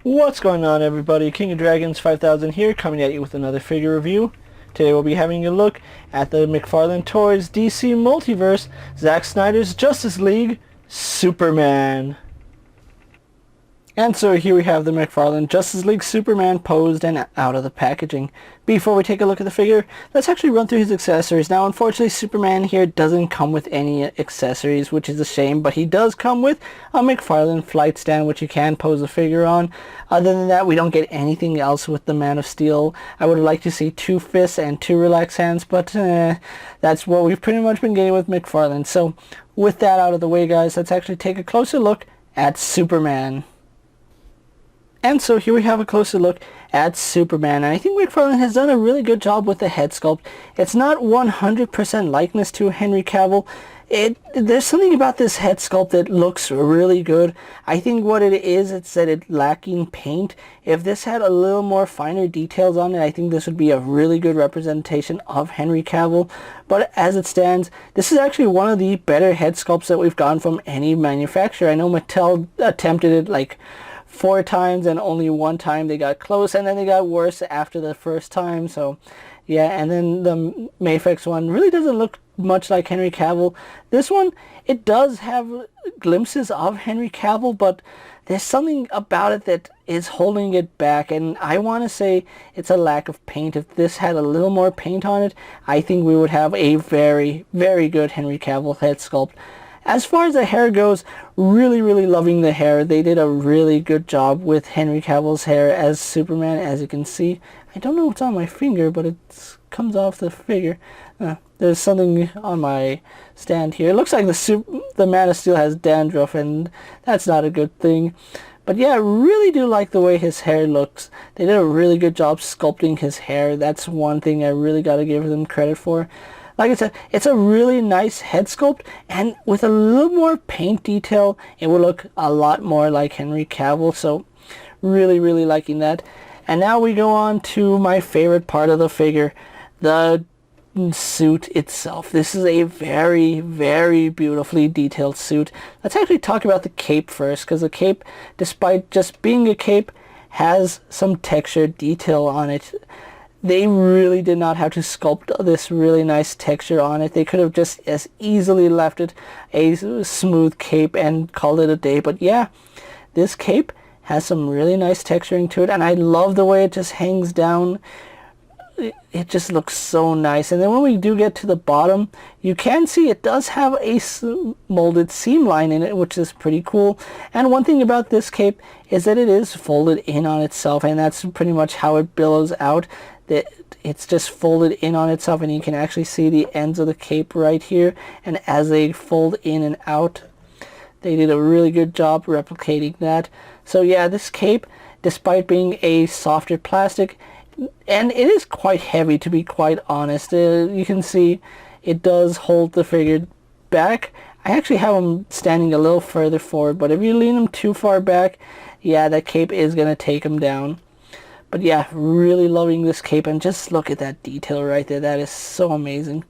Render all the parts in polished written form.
What's going on, everybody? King of Dragons 5000 here, coming at you with another figure review. Today we'll be having a look at the McFarlane Toys DC Multiverse Zack Snyder's Justice League Superman. And so here we have the McFarlane Justice League Superman posed and out of the packaging. Before we take a look at the figure, let's actually run through his accessories. Now, unfortunately, Superman here doesn't come with any accessories, which is a shame, but he does come with a McFarlane flight stand, which you can pose the figure on. Other than that, we don't get anything else with the Man of Steel. I would like to see 2 fists and 2 relaxed hands, but that's what we've pretty much been getting with McFarlane. So, with that out of the way, guys, let's actually take a closer look at Superman. And so here we have a closer look at Superman, and I think McFarlane has done a really good job with the head sculpt. It's not 100% likeness to Henry Cavill. There's something about this head sculpt that looks really good. I think what it is, it's that it's lacking paint. If this had a little more finer details on it, I think this would be a really good representation of Henry Cavill. But as it stands, this is actually one of the better head sculpts that we've gotten from any manufacturer. I know Mattel attempted it like 4 times, and only 1 time they got close, and then they got worse after the first time. So yeah, and then the Mayfix one really doesn't look much like Henry Cavill. This one, it does have glimpses of Henry Cavill, but there's something about it that is holding it back, and I want to say it's a lack of paint. If this had a little more paint on it, I think we would have a very, very good Henry Cavill head sculpt. As far as the hair goes, really loving the hair. They did a really good job with Henry Cavill's hair as Superman, as you can see. I don't know what's on my finger, but it comes off the figure. There's something on my stand here. It looks like the Man of Steel has dandruff, and that's not a good thing. But yeah, I really do like the way his hair looks. They did a really good job sculpting his hair. That's one thing I really got to give them credit for. Like I said, it's a really nice head sculpt, and with a little more paint detail, it would look a lot more like Henry Cavill, so really liking that. And now we go on to my favorite part of the figure, the suit itself. This is a very beautifully detailed suit. Let's actually talk about the cape first, because the cape, despite just being a cape, has some texture detail on it. They really did not have to sculpt this really nice texture on it. They could have just as easily left it a smooth cape and called it a day. But yeah, this cape has some really nice texturing to it, and I love the way it just hangs down. It just looks so nice. And then when we do get to the bottom, you can see it does have a molded seam line in it, which is pretty cool. And one thing about this cape is that it is folded in on itself, and that's pretty much how it billows out. That it's just folded in on itself, and you can actually see the ends of the cape right here, and as they fold in and out, they did a really good job replicating that. So yeah, this cape, despite being a softer plastic, and it is quite heavy, to be quite honest, you can see it does hold the figure back. I actually have him standing a little further forward, but if you lean him too far back, yeah, that cape is going to take him down. But yeah, really loving this cape, and just look at that detail right there. That is so amazing.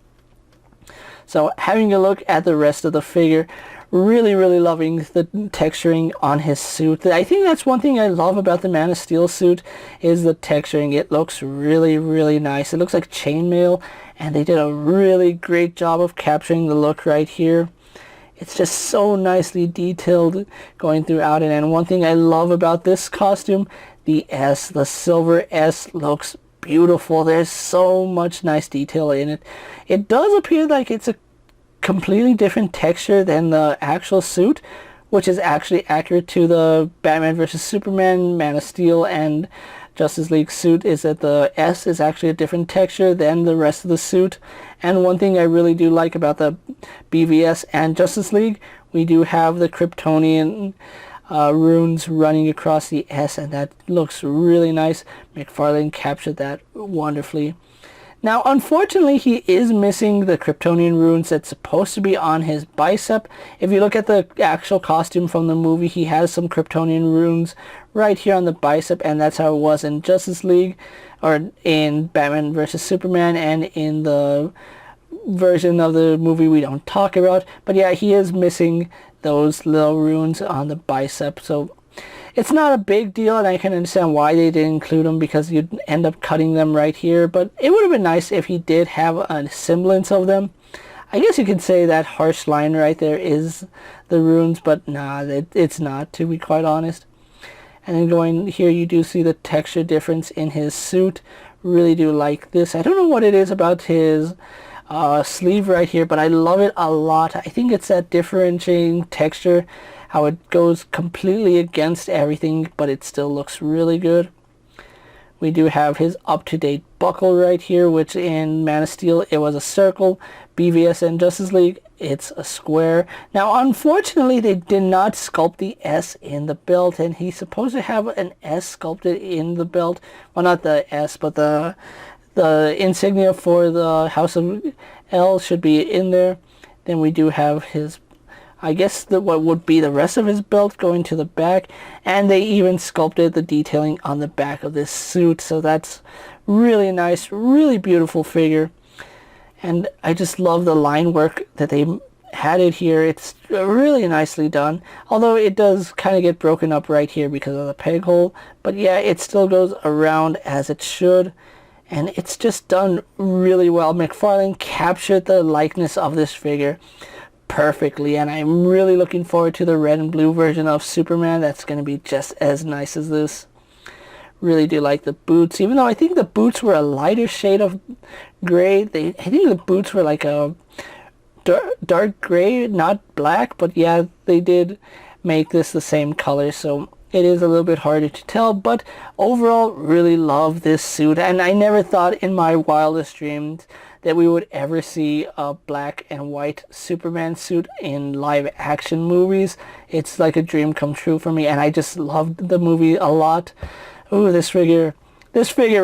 So having a look at the rest of the figure, really loving the texturing on his suit. I think that's one thing I love about the Man of Steel suit, is the texturing. It looks really nice. It looks like chainmail, and they did a really great job of capturing the look right here. It's just so nicely detailed going throughout it. And one thing I love about this costume, the silver S looks beautiful. There's so much nice detail in it. It does appear like it's a completely different texture than the actual suit, which is actually accurate to the Batman vs Superman, Man of Steel, and Justice League suit, is that the S is actually a different texture than the rest of the suit. And one thing I really do like about the BVS and Justice League, we do have the Kryptonian runes running across the S, and that looks really nice. McFarlane captured that wonderfully. Now, unfortunately, he is missing the Kryptonian runes that's supposed to be on his bicep. If you look at the actual costume from the movie, he has some Kryptonian runes right here on the bicep, and that's how it was in Justice League, or in Batman vs Superman, and in the version of the movie we don't talk about. But yeah, he is missing those little runes on the bicep, so It's not a big deal, and I can understand why they didn't include them, because you'd end up cutting them right here, but it would have been nice if he did have a semblance of them. I guess you could say that harsh line right there is the runes, but nah, it's not, to be quite honest. And then going here, you do see the texture difference in his suit. Really do like this. I don't know what it is about his sleeve right here, but I love it a lot. I think it's that differentiating texture, how it goes completely against everything, but it still looks really good. We do have his up-to-date buckle right here, which in Man of Steel it was a circle. BVS and Justice League, it's a square. Now, unfortunately, they did not sculpt the S in the belt, and he's supposed to have an S sculpted in the belt. Well, not the S, but the insignia for the House of L should be in there. Then we do have his, I guess, what would be the rest of his belt going to the back, and they even sculpted the detailing on the back of this suit, so that's really nice, really beautiful figure. And I just love the line work that they had it here. It's really nicely done, although it does kind of get broken up right here because of the peg hole, but yeah, it still goes around as it should, and it's just done really well. McFarlane captured the likeness of this figure perfectly, and I'm really looking forward to the red and blue version of Superman. That's going to be just as nice as this. Really do like the boots, even though I think the boots were a lighter shade of gray. I think the boots were like a dark gray, not black, but yeah, they did make this the same color, so it is a little bit harder to tell, but overall really love this suit. And I never thought in my wildest dreams that we would ever see a black and white Superman suit in live action movies. It's like a dream come true for me, and I just loved the movie a lot. Ooh, this figure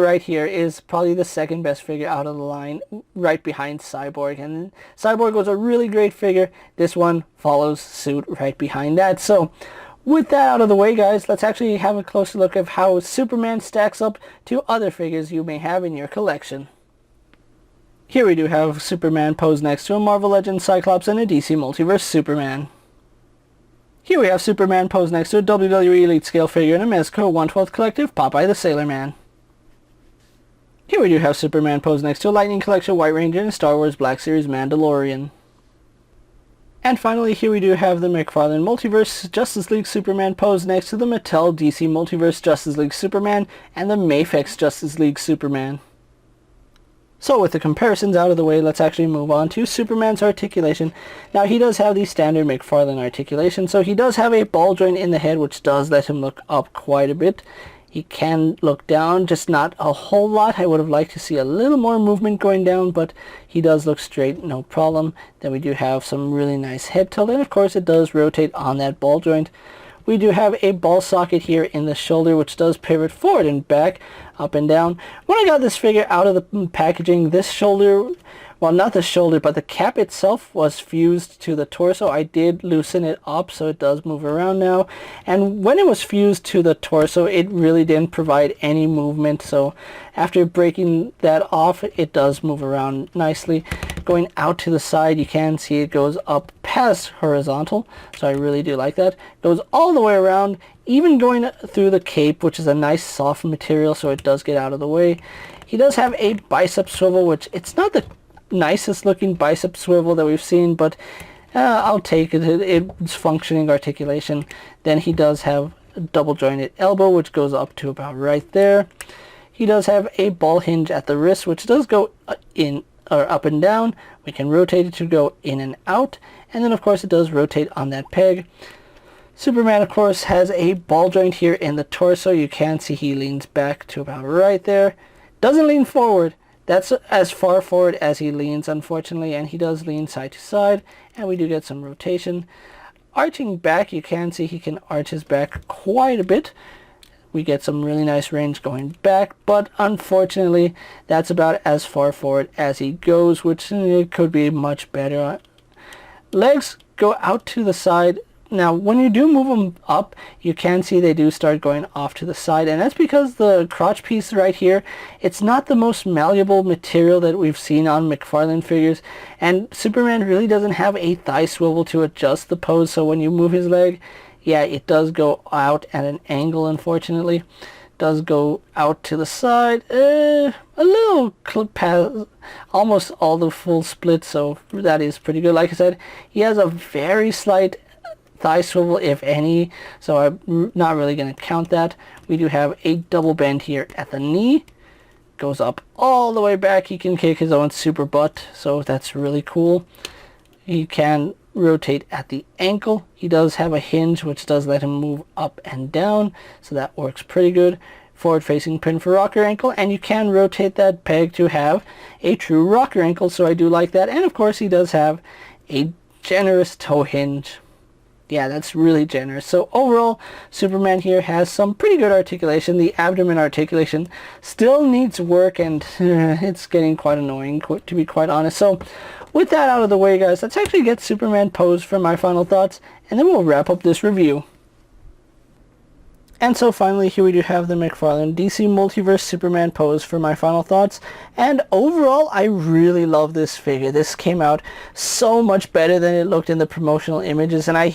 right here is probably the second best figure out of the line, right behind Cyborg. And Cyborg was a really great figure. This one follows suit right behind that. So with that out of the way, guys, let's actually have a closer look at how Superman stacks up to other figures you may have in your collection. Here we do have Superman posed next to a Marvel Legends Cyclops and a DC Multiverse Superman. Here we have Superman posed next to a WWE Elite Scale figure in a Mezco 1/12 Collective Popeye the Sailor Man. Here we do have Superman posed next to a Lightning Collection White Ranger and a Star Wars Black Series Mandalorian. And finally, here we do have the McFarlane Multiverse Justice League Superman posed next to the Mattel DC Multiverse Justice League Superman and the Mafex Justice League Superman. So with the comparisons out of the way, let's actually move on to Superman's articulation. Now, he does have the standard McFarlane articulation, so he does have a ball joint in the head, which does let him look up quite a bit. He can look down, just not a whole lot. I would have liked to see a little more movement going down, but he does look straight, no problem. Then we do have some really nice head tilt, and of course it does rotate on that ball joint. We do have a ball socket here in the shoulder, which does pivot forward and back, up and down. When I got this figure out of the packaging, this shoulder, well, not the shoulder, but the cap itself was fused to the torso. I did loosen it up, so it does move around now. And when it was fused to the torso, it really didn't provide any movement. So after breaking that off, it does move around nicely. Going out to the side, you can see it goes up past horizontal, so I really do like that. Goes all the way around, even going through the cape, which is a nice soft material, so it does get out of the way. He does have a bicep swivel, which it's not the nicest looking bicep swivel that we've seen, but I'll take it. It's functioning articulation. Then he does have a double jointed elbow, which goes up to about right there. He does have a ball hinge at the wrist, which does go in or up and down. We can rotate it to go in and out, and then of course it does rotate on that peg. Superman, of course, has a ball joint here in the torso. You can see he leans back to about right there. Doesn't lean forward. That's as far forward as he leans, unfortunately, and he does lean side to side, and we do get some rotation. Arching back, you can see he can arch his back quite a bit. We get some really nice range going back, but unfortunately, that's about as far forward as he goes, which could be much better. Legs go out to the side. Now, when you do move them up, you can see they do start going off to the side, and that's because the crotch piece right here, it's not the most malleable material that we've seen on McFarlane figures, and Superman really doesn't have a thigh swivel to adjust the pose, so when you move his leg, Yeah, it does go out at an angle, unfortunately. Does go out to the side, a little clip past almost all the full split, so that is pretty good. Like I said, he has a very slight thigh swivel, if any, so I'm not really going to count that. We do have a double bend here at the knee. Goes up all the way back. He can kick his own super butt, so that's really cool. He can rotate at the ankle. He does have a hinge which does let him move up and down, so that works pretty good. Forward facing pin for rocker ankle, and you can rotate that peg to have a true rocker ankle, so I do like that. And of course he does have a generous toe hinge. Yeah, that's really generous. So overall, Superman here has some pretty good articulation. The abdomen articulation still needs work, and it's getting quite annoying, to be quite honest. So with that out of the way, guys, let's actually get Superman posed for my final thoughts, and then we'll wrap up this review. And so finally, here we do have the McFarlane DC Multiverse Superman pose for my final thoughts. And overall, I really love this figure. This came out so much better than it looked in the promotional images. And I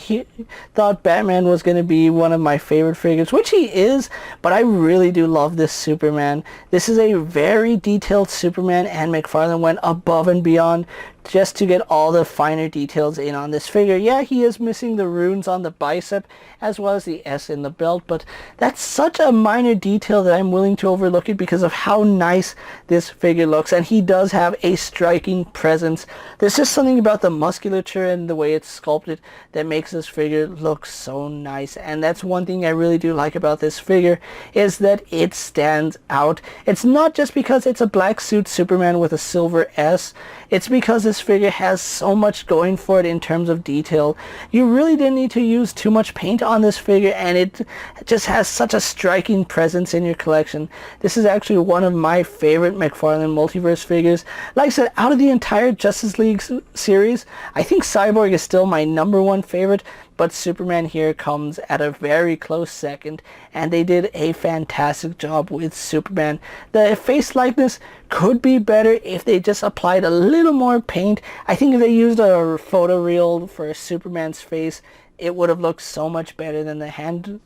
thought Batman was going to be one of my favorite figures, which he is. But I really do love this Superman. This is a very detailed Superman, and McFarlane went above and beyond just to get all the finer details in on this figure. Yeah, he is missing the runes on the bicep as well as the S in the belt, but that's such a minor detail that I'm willing to overlook it because of how nice this figure looks. And he does have a striking presence. There's just something about the musculature and the way it's sculpted that makes this figure look so nice. And that's one thing I really do like about this figure, is that it stands out. It's not just because it's a black suit Superman with a silver S. It's because this figure has so much going for it in terms of detail. You really didn't need to use too much paint on this figure, and it just has such a striking presence in your collection. This is actually one of my favorite McFarlane Multiverse figures. Like I said, out of the entire Justice League series, I think Cyborg is still my #1 favorite, but Superman here comes at a very close second, and they did a fantastic job with Superman. The face likeness could be better if they just applied a little more paint. I think if they used a photoreal for Superman's face, it would have looked so much better than the hand.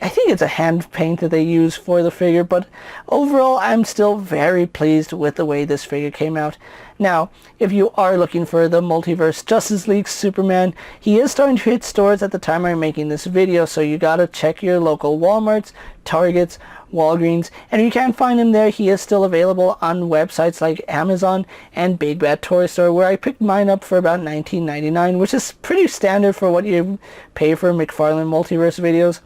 I think it's a hand paint that they use for the figure, but overall I'm still very pleased with the way this figure came out. Now, if you are looking for the Multiverse Justice League Superman, he is starting to hit stores at the time I'm making this video, so you gotta check your local Walmarts, Targets, Walgreens, and if you can't find him there, he is still available on websites like Amazon and Big Bad Toy Store, where I picked mine up for about $19.99, which is pretty standard for what you pay for McFarlane Multiverse videos.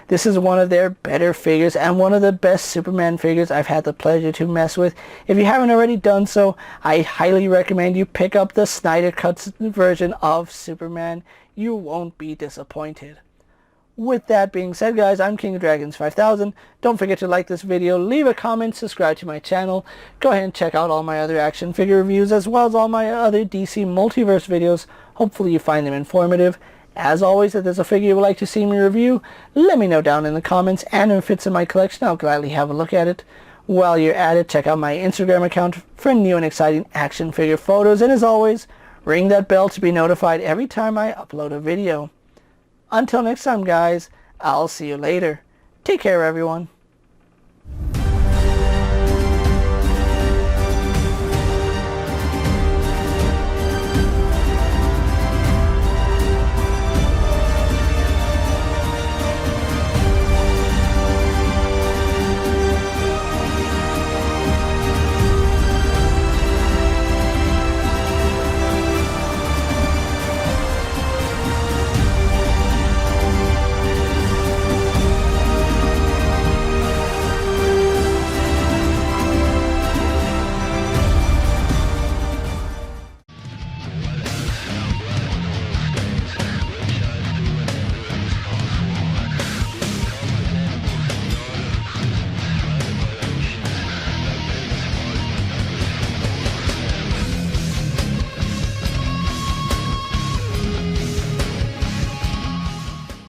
This is one of their better figures and one of the best Superman figures I've had the pleasure to mess with. If you haven't already done so, I highly recommend you pick up the Snyder Cut version of Superman. You won't be disappointed. With that being said, guys, I'm KingofDragons 5000. Don't forget to like this video, leave a comment, subscribe to my channel. Go ahead and check out all my other action figure reviews as well as all my other DC Multiverse videos. Hopefully you find them informative. As always, if there's a figure you would like to see me review, let me know down in the comments, and if it fits in my collection, I'll gladly have a look at it. While you're at it, check out my Instagram account for new and exciting action figure photos, and as always, ring that bell to be notified every time I upload a video. Until next time, guys, I'll see you later. Take care, everyone.